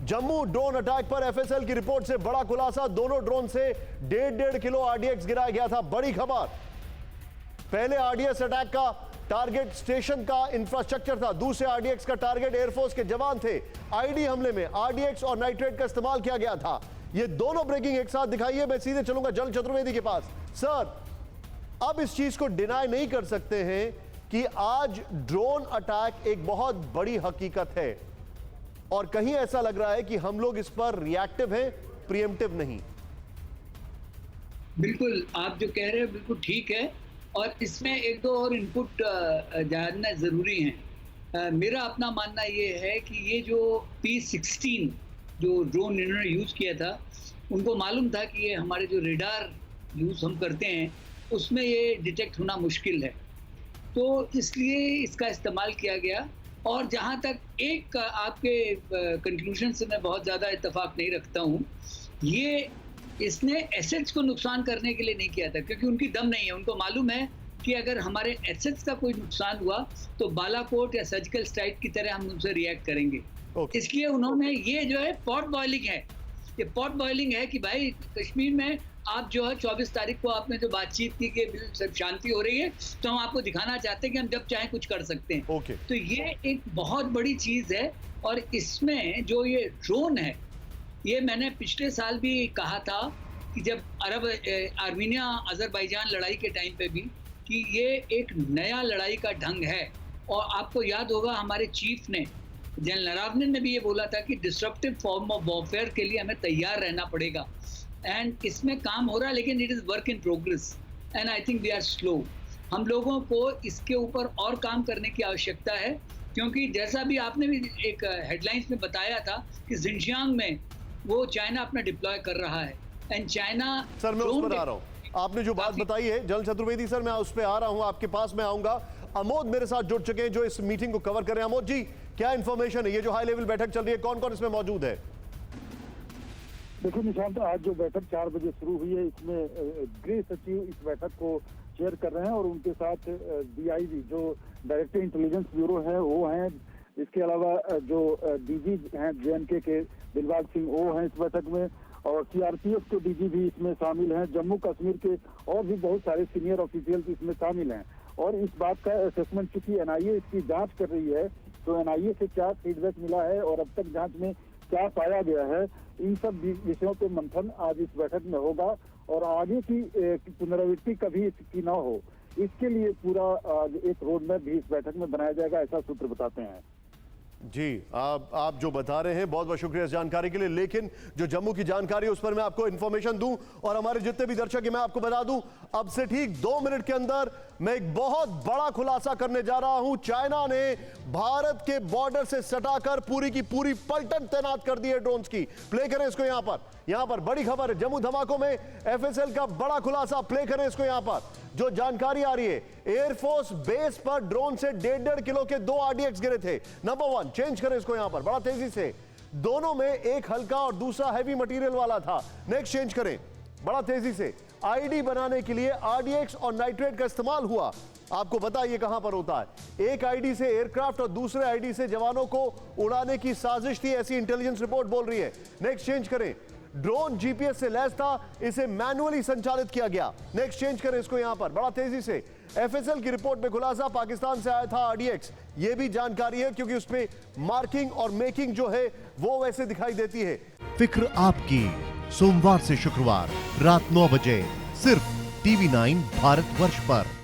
Jammu drone attack पर FSL की report से बड़ा खुलासा। दोनों ड्रोन से 1.5 किलो आरडीएक्स गिराया गया था। बड़ी खबर, पहले आरडीएक्स अटैक का टारगेट स्टेशन का इंफ्रास्ट्रक्चर था, दूसरे आरडीएक्स का टारगेट एयरफोर्स के जवान थे। आईडी हमले में आरडीएक्स और नाइट्रेट का इस्तेमाल किया गया था। ये दोनों ब्रेकिंग एक साथ दिखाइए। मैं सीधे चलूंगा जल चतुर्वेदी के पास। सर, अब इस चीज को डिनाई नहीं कर सकते हैं कि आज ड्रोन अटैक एक बहुत बड़ी हकीकत है और कहीं ऐसा लग रहा है कि हम लोग इस पर रिएक्टिव हैं, प्रिएम्प्टिव नहीं। बिल्कुल, आप जो कह रहे हैं बिल्कुल ठीक है और इसमें एक दो और इनपुट जानना जरूरी है। मेरा अपना मानना ये है कि ये जो P-16 जो ड्रोन इन्होंने यूज किया था, उनको मालूम था कि ये हमारे जो रेडार यूज हम करते हैं उसमें ये डिटेक्ट होना मुश्किल है, तो इसलिए इसका इस्तेमाल किया गया। और जहाँ तक एक आपके कंक्लूजन से मैं बहुत ज़्यादा इत्तेफाक नहीं रखता हूँ, ये इसने एसेट्स को नुकसान करने के लिए नहीं किया था, क्योंकि उनकी दम नहीं है। उनको मालूम है कि अगर हमारे एसेट्स का कोई नुकसान हुआ तो बालाकोट या सर्जिकल स्ट्राइक की तरह हम उनसे रिएक्ट करेंगे। इसलिए उन्होंने ये जो है पॉट बॉइलिंग है, ये पॉट बॉइलिंग है कि भाई कश्मीर में आप जो है 24 तारीख को आपने जो बातचीत की कि सब शांति हो रही है, तो हम आपको दिखाना चाहते हैं कि हम जब चाहें कुछ कर सकते हैं। तो ये एक बहुत बड़ी चीज़ है। और इसमें जो ये ड्रोन है, ये मैंने पिछले साल भी कहा था कि जब आर्मीनिया अजरबैजान लड़ाई के टाइम पे भी, कि ये एक नया लड़ाई का ढंग है। और आपको याद होगा हमारे चीफ ने, जनरल नरावने ने भी ये बोला था कि डिस्ट्रप्टिव फॉर्म ऑफ वॉरफेयर के लिए हमें तैयार रहना पड़ेगा। एंड इसमें काम हो रहा है, लेकिन it is work in progress and I think we are slow. हम लोगों को इसके ऊपर और काम करने की आवश्यकता है, क्योंकि जैसा भी आपने भी एक हेडलाइंस में बताया था कि जिनजियांग में वो चाइना अपना डिप्लॉय कर रहा है एंड चाइना। सर मैं उस पर आ रहा हूँ, आपने जो बात बताई है जनरल चतुर्वेदी सर, मैं उस पर आ रहा हूँ, आपके पास मैं आऊंगा। अमोद मेरे साथ जुड़ चुके हैं जो इस मीटिंग को कवर कर रहे हैं। अमोद जी, क्या इंफॉर्मेशन है? ये जो हाई लेवल बैठक चल रही है, कौन कौन इसमें मौजूद है? देखिए निशांत, आज जो बैठक 4 बजे शुरू हुई है, इसमें गृह सचिव इस बैठक को चेयर कर रहे हैं और उनके साथ DIB जो डायरेक्टर इंटेलिजेंस ब्यूरो है वो हैं। इसके अलावा जो DG हैं JNK के दिलबाग सिंह, वो हैं इस बैठक में। और CRPF के DG भी इसमें शामिल हैं। जम्मू कश्मीर के और भी बहुत सारे सीनियर ऑफिशियल इसमें शामिल हैं। और इस बात का असेसमेंट, चूंकि NIA इसकी जांच कर रही है, तो NIA से क्या फीडबैक मिला है और अब तक जांच में क्या पाया गया है, इन सब विषयों पे मंथन आज इस बैठक में होगा। और आगे की पुनरावृत्ति कभी इसकी ना हो, इसके लिए पूरा एक रोड मैप भी इस बैठक में बनाया जाएगा, ऐसा सूत्र बताते हैं। जी, आप जो बता रहे हैं, बहुत बहुत शुक्रिया इस जानकारी के लिए। लेकिन जो जम्मू की जानकारी है उस पर मैं आपको इंफॉर्मेशन दूं और हमारे जितने भी दर्शक हैं मैं आपको बता दूं, अब से ठीक 2 मिनट के अंदर मैं एक बहुत बड़ा खुलासा करने जा रहा हूं। चाइना ने भारत के बॉर्डर से सटाकर पूरी की पूरी पलटन तैनात कर दी है ड्रोन्स की। प्ले करें इसको यहां पर बड़ी खबर है। जम्मू धमाकों में एफएसएल का बड़ा खुलासा, प्ले करें इसको यहां पर। जो जानकारी आ रही है, एयरफोर्स बेस पर ड्रोन से 1.5 किलो के 2 आरडीएक्स गिरे थे। नंबर 1, चेंज करें इसको यहां पर बड़ा तेजी से। दोनों में एक हल्का और दूसरा हैवी मटेरियल वाला था। नेक्स्ट चेंज करें बड़ा तेजी से। आईडी बनाने के लिए आरडीएक्स और नाइट्रेट का इस्तेमाल हुआ। आपको पता है ये कहां पर होता है? एक आईडी से एयरक्राफ्ट और दूसरे आईडी से जवानों को उड़ाने की साजिश थी, ऐसी इंटेलिजेंस रिपोर्ट बोल रही है। नेक्स्ट चेंज करें। ड्रोन जीपीएस से लैस था, इसे मैन्युअली संचालित किया गया। नेक्स्ट चेंज करें इसको यहां पर बड़ा तेजी से। एफएसएल की रिपोर्ट में खुलासा, पाकिस्तान से आया था आरडीएक्स। ये भी जानकारी है क्योंकि उसमें मार्किंग और मेकिंग जो है वो वैसे दिखाई देती है। फिक्र आपकी, सोमवार से शुक्रवार रात 9 बजे सिर्फ TV9 भारतवर्ष पर।